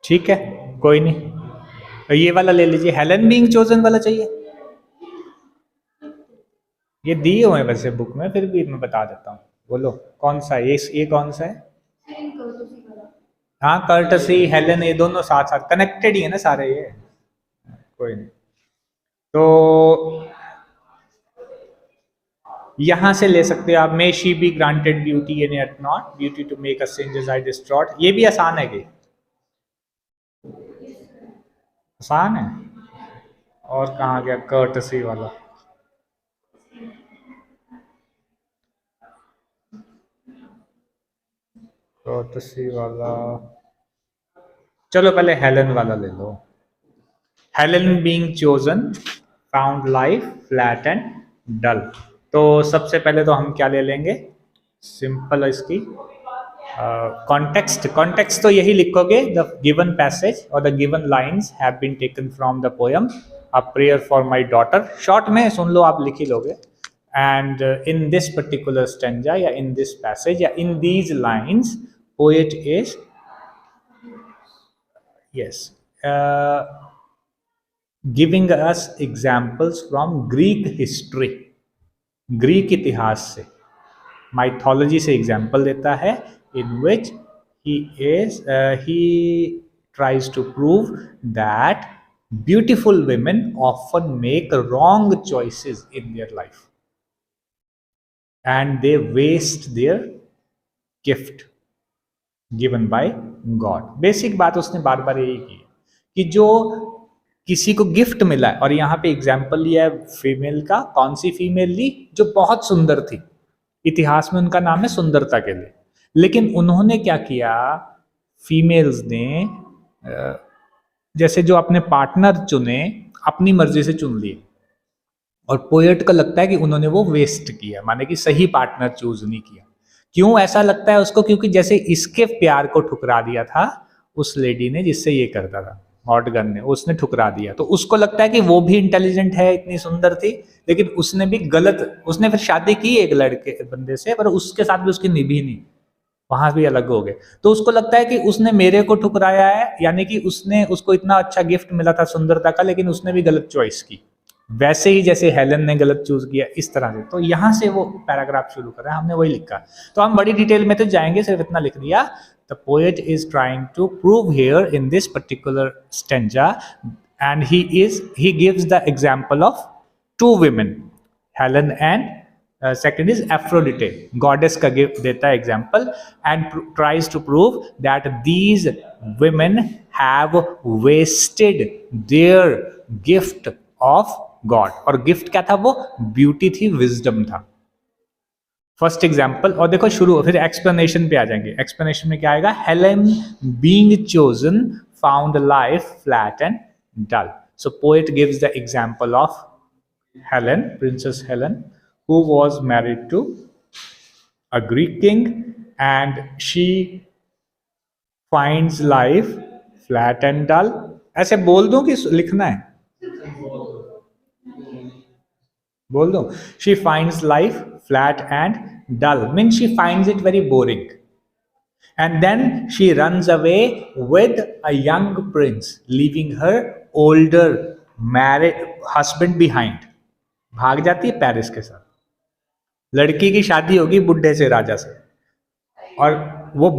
ठीक है, कोई नहीं, तो ये वाला ले लीजिए, हेलन बीइंग चोजन वाला चाहिए। ये दिए हुए हैं वैसे बुक में, फिर भी मैं बता देता हूँ। बोलो कौन सा है ये कौन सा है? हाँ, कर्टसी हेलन ये दोनों साथ साथ कनेक्टेड ही है ना सारे ये। कोई नहीं, तो यहां से ले सकते हो आप, may she be granted beauty and yet not beauty to make a stranger's eye distraught. ये भी आसान है कि आसान है। और कहाँ गया कर्टसी वाला? कर्टसी वाला, चलो पहले हेलन वाला ले लो। Helen being chosen found life flat and dull. तो सबसे पहले तो हम क्या ले लेंगे, सिंपल इसकी कॉन्टेक्स्ट। कॉन्टेक्स्ट तो यही लिखोगे, द गिवन पैसेज और the given lines have been taken from the poem a prayer for my daughter. Short में सुन लो, आप लिख ही लोगे। And in this particular stanza या इन दिस पैसेज या in these lines poet is yes giving us examples from Greek history, Greek इतिहास से, माइथोलॉजी से एग्जाम्पल देता है, in which he tries to prove that beautiful women often make wrong choices in their life and they waste their gift given by God। Basic बात उसने बार बार यही की कि जो किसी को गिफ्ट मिला है, और यहाँ पे एग्जाम्पल लिया है फीमेल का। कौन सी फीमेल ली? जो बहुत सुंदर थी, इतिहास में उनका नाम है सुंदरता के लिए। लेकिन उन्होंने क्या किया, फीमेल्स ने जैसे जो अपने पार्टनर चुने अपनी मर्जी से चुन लिए, और पोएट को लगता है कि उन्होंने वो वेस्ट किया, माने कि सही पार्टनर चूज नहीं किया। क्यों ऐसा लगता है उसको? क्योंकि जैसे इसके प्यार को ठुकरा दिया था उस लेडी ने जिससे ये करता था, मॉर्गन ने, उसने ठुकरा दिया। तो उसको लगता है कि वो भी इंटेलिजेंट है, इतनी सुंदर थी, लेकिन उसने भी गलत, उसने फिर शादी की एक लड़के बंदे से, पर उसके साथ भी उसकी निभी नहीं, वहां भी अलग हो गए। तो उसको लगता है कि उसने मेरे को ठुकराया है, यानी कि उसने, उसको इतना अच्छा गिफ्ट मिला था सुंदरता का, लेकिन उसने भी गलत चॉइस की, वैसे ही जैसे हेलन ने गलत चूज किया, इस तरह से। तो यहां से वो पैराग्राफ शुरू कर रहा है, हमने वही लिखा। तो हम बड़ी डिटेल में तो जाएंगे, सिर्फ इतना लिख दिया। The poet is trying to prove here in this particular stanza, and he gives the example of two women, Helen and second is Aphrodite, goddess का गिफ्ट देता है example, and tries to prove that these women have wasted their gift of God. और gift क्या था? वो beauty थी, wisdom था। First example. और देखो शुरू, फिर एक्सप्लेनेशन पे आ जाएंगे। एक्सप्लेनेशन में क्या आएगा? Helen being chosen found life flat and dull. So poet gives the example of Helen, princess Helen, who was married to a Greek king and she finds life flat and dull. ऐसे बोल दूं कि लिखना है? बोल दो। She finds life flat and dull, means she finds it very boring, and then she runs away with a young prince, leaving her older married husband behind। भाग जाती है पेरिस के साथ। लड़की की शादी होगी बुढ़े से, राजा से, और वो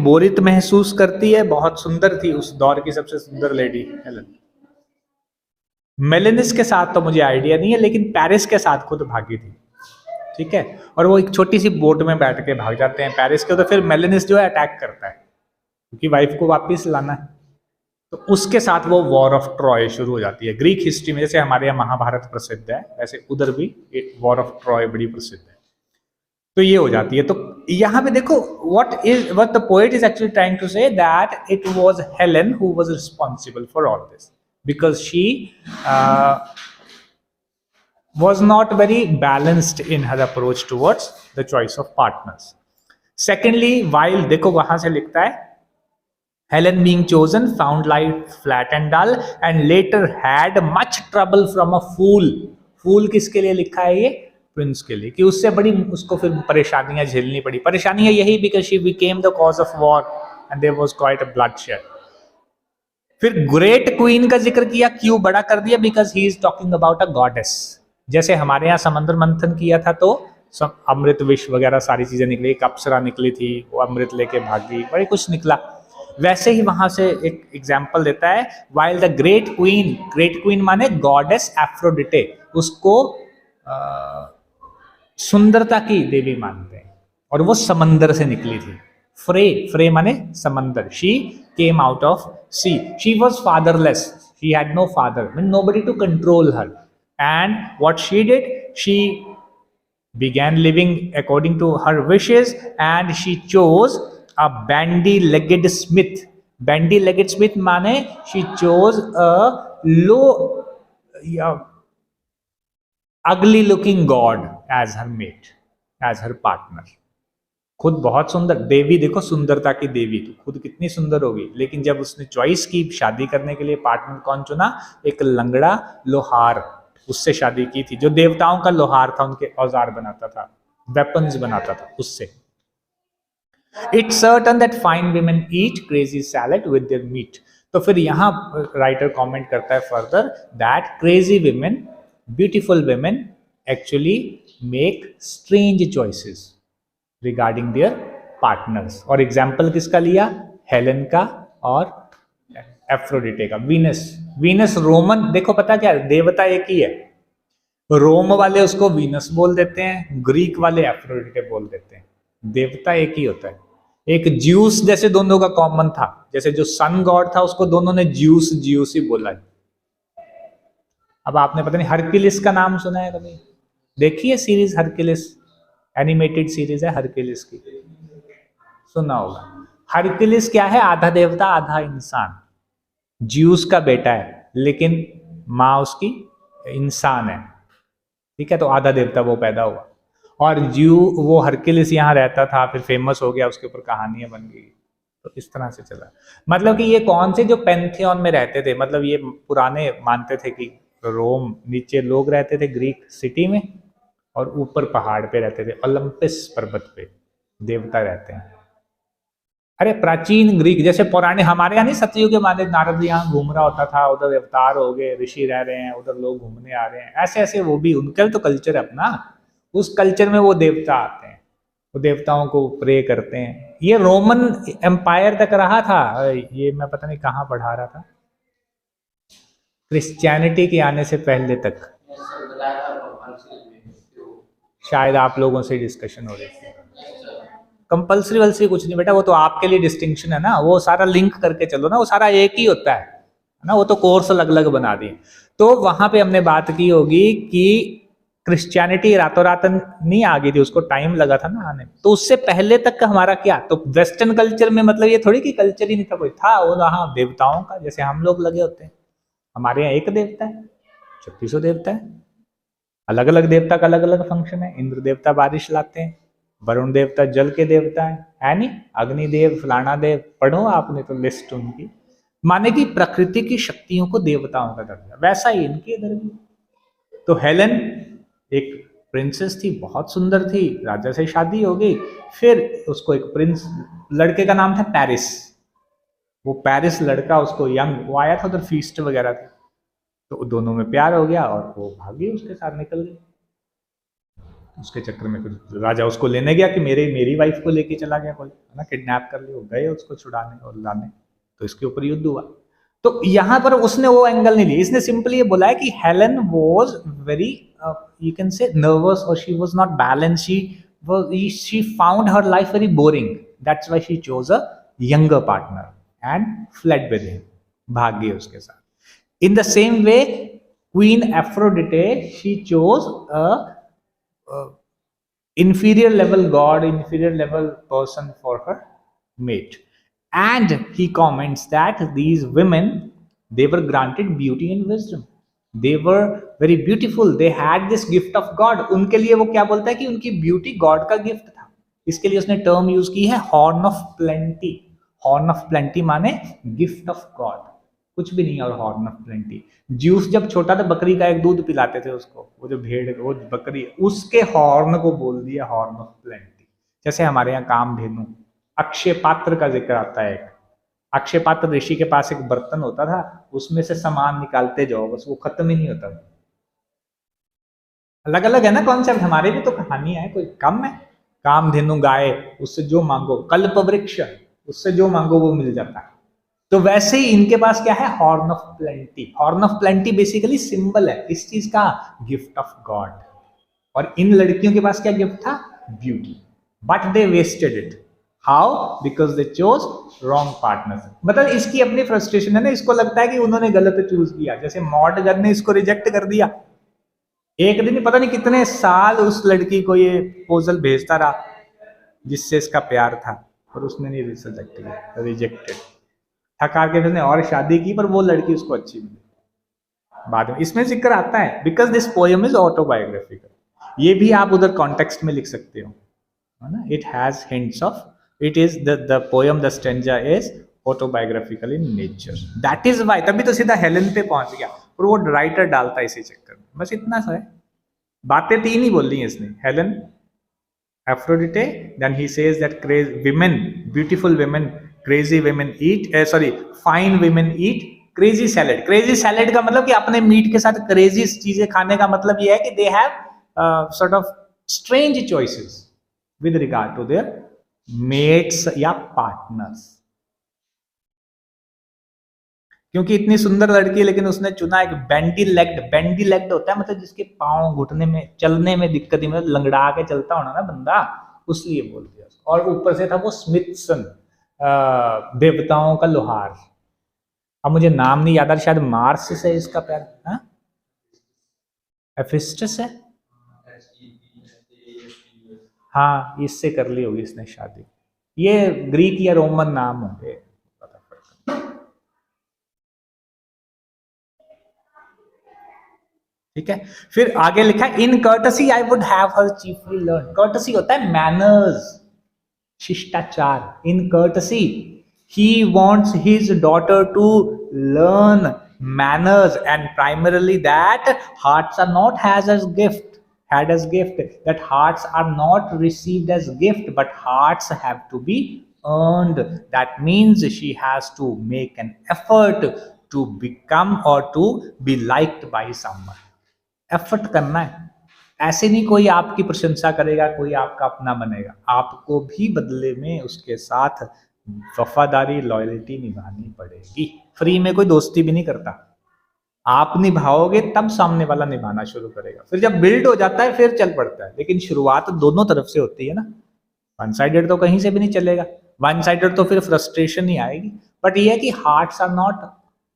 बोरित महसूस करती है। बहुत सुंदर थी, उस दौर की सबसे सुंदर लेडी हेलन। मेलेनिस के साथ तो मुझे आइडिया नहीं है, लेकिन पेरिस के साथ खुद भागी थी, ठीक है। और वो एक छोटी सी बोट में बैठ के भाग जाते हैं पेरिस के। तो फिर मेलेनिस जो है अटैक करता है, क्योंकि वाइफ को वापस लाना है। तो उसके साथ वो वॉर ऑफ ट्रॉय शुरू हो जाती है। ग्रीक हिस्ट्री में जैसे हमारे यहाँ महाभारत प्रसिद्ध है, वैसे उधर भी वॉर ऑफ ट्रॉय बड़ी प्रसिद्ध है। तो ये हो जाती है। तो यहाँ पे देखो, what the poet is actually trying to say that it was Helen who was responsible for all this, because she was not very balanced in her approach towards the choice of partners. Secondly, while देखो वहां से लिखता है Helen being chosen found life flat and dull and later had much trouble from a fool। फूल किसके लिए लिखा है? ये प्रिंस के लिए, कि उससे बड़ी उसको फिर परेशानियां झेलनी पड़ी। परेशानियां यही because she became the cause of war and there was quite a bloodshed. फिर ग्रेट क्वीन का जिक्र किया, क्यों बड़ा कर दिया? Because he is talking about a goddess. जैसे हमारे यहाँ समंदर मंथन किया था तो सब अमृत विष वगैरह सारी चीजें निकली, एक अप्सरा निकली थी, वो अमृत लेके भागी, बड़ी कुछ निकला। वैसे ही वहां से एक एग्जाम्पल देता है, वाइल द ग्रेट क्वीन माने गॉडेस एफ्रोडिटे, उसको सुंदरता की देवी मानते हैं, और वो समंदर से निकली थी। फ्रे माने समंदर। She came out of sea. She was fatherless, she had no father, nobody to control her, and what she did, she began living according to her wishes, and she chose a bandy-legged smith. Bandy-legged smith माने she chose a low, ugly looking god as her mate, as her partner. खुद बहुत सुंदर देवी, देखो सुंदरता की देवी, तो खुद कितनी सुंदर होगी, लेकिन जब उसने चॉइस की शादी करने के लिए पार्टनर कौन चुना? एक लंगड़ा लोहार, उससे शादी की थी, जो देवताओं का लोहार था, उनके औजार बनाता था, वेपन्स बनाता था उससे। It's certain that fine women eat crazy salad with their meet. तो फिर यहाँ राइटर कमेंट करता है further that crazy women, beautiful women actually make strange choices regarding their partners. और एग्जाम्पल किसका लिया? हेलेन का और एफ्रोडिटे का। वीनस रोमन, देखो पता क्या, देवता एक ही है, रोम वाले उसको वीनस बोल देते हैं, ग्रीक वाले एफ्रोडिटे बोल देते हैं, देवता एक ही होता है। एक ज्यूस जैसे दोनों का कॉमन था, जैसे जो सन गॉड था उसको दोनों ने ज्यूस ही बोला है। अब आपने पता नहीं हरक्यूलिस का नाम सुना है कभी? देखिए सीरीज हरक्यूलिस, एनिमेटेड सीरीज है हरक्यूलिस की, सुना होगा। हरक्यूलिस क्या है? आधा देवता आधा इंसान, ज्यूस का बेटा है, लेकिन माँ उसकी इंसान है, ठीक है, तो आधा देवता वो पैदा हुआ। और वो हरक्यूलिस यहाँ रहता था, फिर फेमस हो गया, उसके ऊपर कहानियां बन गई, तो इस तरह से चला। मतलब कि ये कौन से जो पेंथियन में रहते थे, मतलब ये पुराने मानते थे कि रोम, नीचे लोग रहते थे ग्रीक सिटी में, और ऊपर पहाड़ पे रहते थे, ओलंपस पर्वत पे देवता रहते हैं। अरे प्राचीन ग्रीक, जैसे पुराने हमारे यहाँ नहीं सतयुग के मालिक नारद यहाँ घूम रहा होता था, उधर अवतार हो गए, ऋषि रह रहे हैं, उधर लोग घूमने आ रहे हैं, ऐसे ऐसे वो भी, उनका तो कल्चर है अपना, उस कल्चर में वो देवता आते हैं, वो देवताओं को प्रे करते हैं। ये रोमन एम्पायर तक रहा था, ये मैं पता नहीं कहाँ पढ़ा रहा था, क्रिश्चियनिटी के आने से पहले तक, शायद आप लोगों से डिस्कशन हो रही थी। कंपल्सरी वल्सरी कुछ नहीं बेटा, वो तो आपके लिए डिस्टिंक्शन है ना, वो सारा लिंक करके चलो ना, वो सारा एक ही होता है ना, वो तो कोर्स अलग अलग बना दिए। तो वहां पे हमने बात की होगी कि क्रिश्चियनिटी रातों रात नहीं आ गई थी, उसको टाइम लगा था ना आने, तो उससे पहले तक का हमारा क्या, तो वेस्टर्न कल्चर में मतलब ये थोड़ी कि कल्चर ही नहीं था, कोई था वो, हाँ देवताओं का, जैसे हम लोग लगे होते हैं, हमारे यहाँ एक देवता है, 3600 देवता है, अलग अलग देवता का अलग अलग फंक्शन है। इंद्र देवता बारिश लाते हैं, वरुण देवता जल के देवता है नहीं, अग्निदेव, फलाना देव, पढ़ो आपने तो लिस्ट उनकी, माने कि प्रकृति की शक्तियों को देवताओं का दर्जा, वैसा ही इनके इधर भी। तो हेलेन एक प्रिंसेस थी, बहुत सुंदर थी, राजा से शादी हो गई, फिर उसको एक प्रिंस, लड़के का नाम था पेरिस, वो पेरिस लड़का उसको यंग, वो आया था उधर फीस्ट वगैरह थी, तो दोनों में प्यार हो गया और वो भागी, उसके साथ निकल गई। उसके चक्कर में फिर राजा उसको लेने गया कि मेरी वाइफ को लेके चला गया कोई, है ना, किडनैप कर लिया, गए उसको छुड़ाने और लाने, तो इसके ऊपर युद्ध हुआ। तो यहां पर उसने वो एंगल नहीं लिया, इसने सिंपली ये बोला है कि Helen was very, you can say nervous, और she was not balance, she found her life very boring, that's why she chose a younger partner and fled with him, भाग गई उसके साथ। In the same way, Queen Aphrodite, she chose a inferior level god, inferior level person for her mate. And he comments that these women, they were granted beauty and wisdom. They were very beautiful. They had this gift of God. उनके लिए वो क्या बोलता है कि उनकी beauty God का gift था। इसके लिए उसने टर्म यूज की है horn of plenty. Horn of plenty माने गिफ्ट ऑफ गॉड, कुछ भी नहीं, और हॉर्न ऑफ प्लेंटी। ज्यूस जब छोटा था, बकरी का एक दूध पिलाते थे उसको, वो जो भेड़, वो बकरी, उसके हॉर्न को बोल दिया हॉर्न ऑफ प्लेंटी। जैसे हमारे यहाँ कामधेनु, अक्षय पात्र का जिक्र आता है, अक्षय पात्र ऋषि के पास एक बर्तन होता था, उसमें से सामान निकालते जाओ, बस वो खत्म ही नहीं होता। अलग अलग है ना कॉन्सेप्ट, हमारे भी तो कहानियां है, कोई कम है। कामधेनु गाय, उससे जो मांगो, कल्प वृक्ष, उससे जो मांगो वो मिल जाता है। तो वैसे ही इनके पास क्या है, horn of plenty. Horn of plenty basically symbol है इस चीज का, गिफ्ट ऑफ गॉड। और इन लड़कियों के पास क्या गिफ्ट था, beauty, but they wasted it. How, because they chose wrong partner. मतलब इसकी अपनी फ्रस्ट्रेशन है ना, इसको लगता है कि उन्होंने गलत चूज किया। जैसे मॉडगर ने इसको रिजेक्ट कर दिया, एक दिन पता नहीं कितने साल उस लड़की को ये पोजल भेजता रहा जिससे इसका प्यार था, और उसने नहीं रिजेक्ट किया, रिजेक्टेड। थका के उसने और शादी की, पर वो लड़की उसको अच्छी मिली बाद में। इसमें जिक्र आता है, because this poem is autobiographical. ये भी आप उधर कॉन्टेक्स्ट में लिख सकते हो, है ना। It has hints of, it is the poem, the stanza is autobiographical in nature. That is why, तभी तो सीधा हेलेन पे पहुंच गया, और वो राइटर डालता है इसी चक्कर में। बस इतना सा है, बातें तीन ही बोल दी हैं इसने, Helen, Aphrodite, then he says that women, beautiful women, crazy women eat, sorry, fine women eat crazy salad. Crazy salad का मतलब कि अपने मीट के साथ क्रेजी चीजें खाने का मतलब ये है कि they have sort of strange choices with regard to their mates या पार्टनर्स। क्योंकि इतनी सुंदर लड़की, लेकिन उसने चुना एक बैंडी लेग्ड। बैंडी लेग्ड होता है मतलब जिसके पांव घुटने में, चलने में दिक्कत ही, मतलब लंगड़ा के चलता होना ना बंदा, उसलिए बोल दिया। और ऊपर से था वो स्मिथसन, देवताओं का लोहार। अब मुझे नाम नहीं याद आ रहा, शायद मार्स से इसका प्यार, हाँ एफिस्टस है, हाँ इससे कर ली होगी इसने शादी। ये ग्रीक या रोमन नाम होंगे। ठीक है, फिर आगे लिखा है, in courtesy I would have her chiefly learn. Courtesy होता है मैनर्स, शिष्टाचार। In courtesy he wants his daughter to learn manners, and primarily that hearts are not had as gift, that hearts are not received as gift, but hearts have to be earned. That means she has to make an effort to become or to be liked by someone. Effort करना है, ऐसे नहीं कोई आपकी प्रशंसा करेगा, कोई आपका अपना बनेगा, आपको भी बदले में उसके साथ वफादारी, लॉयल्टी निभानी पड़ेगी। फ्री में कोई दोस्ती भी नहीं करता, आप निभाओगे तब सामने वाला निभाना शुरू करेगा। फिर जब बिल्ड हो जाता है फिर चल पड़ता है, लेकिन शुरुआत दोनों तरफ से होती है ना। वन साइडेड तो कहीं से भी नहीं चलेगा, वन साइडेड तो फिर फ्रस्ट्रेशन ही आएगी। बट ये है कि hearts are not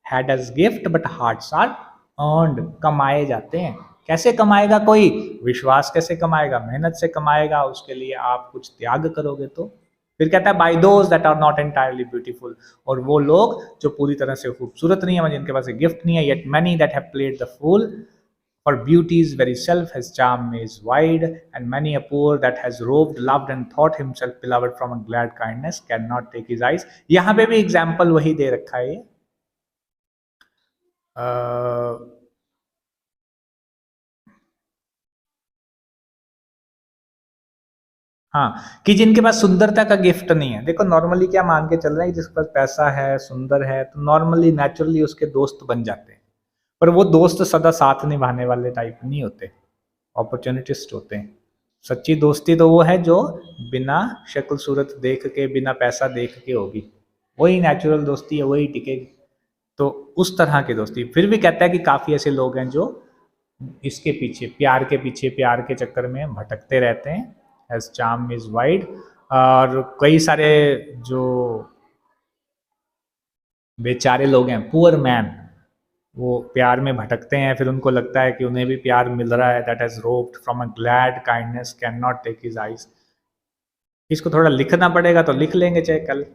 had as gift, but hearts are earned, कमाए जाते हैं। कैसे कमाएगा कोई, विश्वास कैसे कमाएगा, मेहनत से कमाएगा, उसके लिए आप कुछ त्याग करोगे तो। फिर कहता है by those that are not entirely beautiful, और वो लोग जो पूरी तरह से खूबसूरत नहीं है, जिनके पास गिफ्ट नहीं है, yet many that have played the fool, for beauty's very self his charm is wide, and many a poor that has roved, loved and thought himself beloved from a glad kindness cannot take his eyes। यहां पे भी example वही दे रखा है। हाँ, कि जिनके पास सुंदरता का गिफ्ट नहीं है। देखो नॉर्मली क्या मान के चल रहे हैं, जिसके पास पैसा है, सुंदर है, तो नॉर्मली नेचुरली उसके दोस्त बन जाते हैं, पर वो दोस्त सदा साथ निभाने वाले टाइप नहीं होते, अपॉर्चुनिटिस्ट होते हैं। सच्ची दोस्ती तो वो है जो बिना शक्ल सूरत देख के, बिना पैसा देख के होगी, वही नेचुरल दोस्ती है, वही टिकेगी। तो उस तरह की दोस्ती। फिर भी कहता है कि काफ़ी ऐसे लोग हैं जो इसके पीछे, प्यार के पीछे, प्यार के चक्कर में भटकते रहते हैं। एज चार्म इज वाइड, और कई सारे जो बेचारे लोग हैं, पुअर मैन, वो प्यार में भटकते हैं, फिर उनको लगता है कि उन्हें भी प्यार मिल रहा है। That has roped from a glad kindness can not take his eyes. इसको थोड़ा लिखना पड़ेगा तो लिख लेंगे चाहे कल,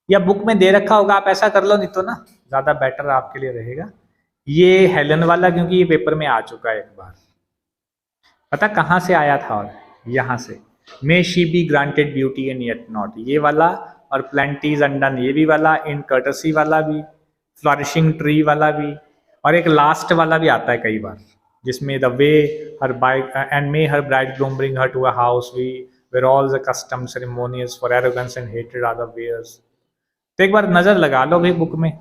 या बुक में दे रखा होगा, आप ऐसा कर लो, नहीं तो ना ज़्यादा बेटर आपके लिए रहेगा। ये हेलन वाला, क्योंकि ये पेपर में आ चुका है एक बार, पता कहाँ से आया था, और यहाँ से, may she be granted beauty and yet not, ये वाला, और प्लेंटीज अनडन ये भी वाला, इन कर्टसी वाला भी, फ्लरिशिंग ट्री वाला भी, और एक लास्ट वाला भी आता है कई बार, जिसमें the way her bike and may her bride groom bring her to a house we were all the custom ceremonious for arrogance and हेटेड आर द वेयर्स। तो एक बार नजर लगा लो भाई बुक में,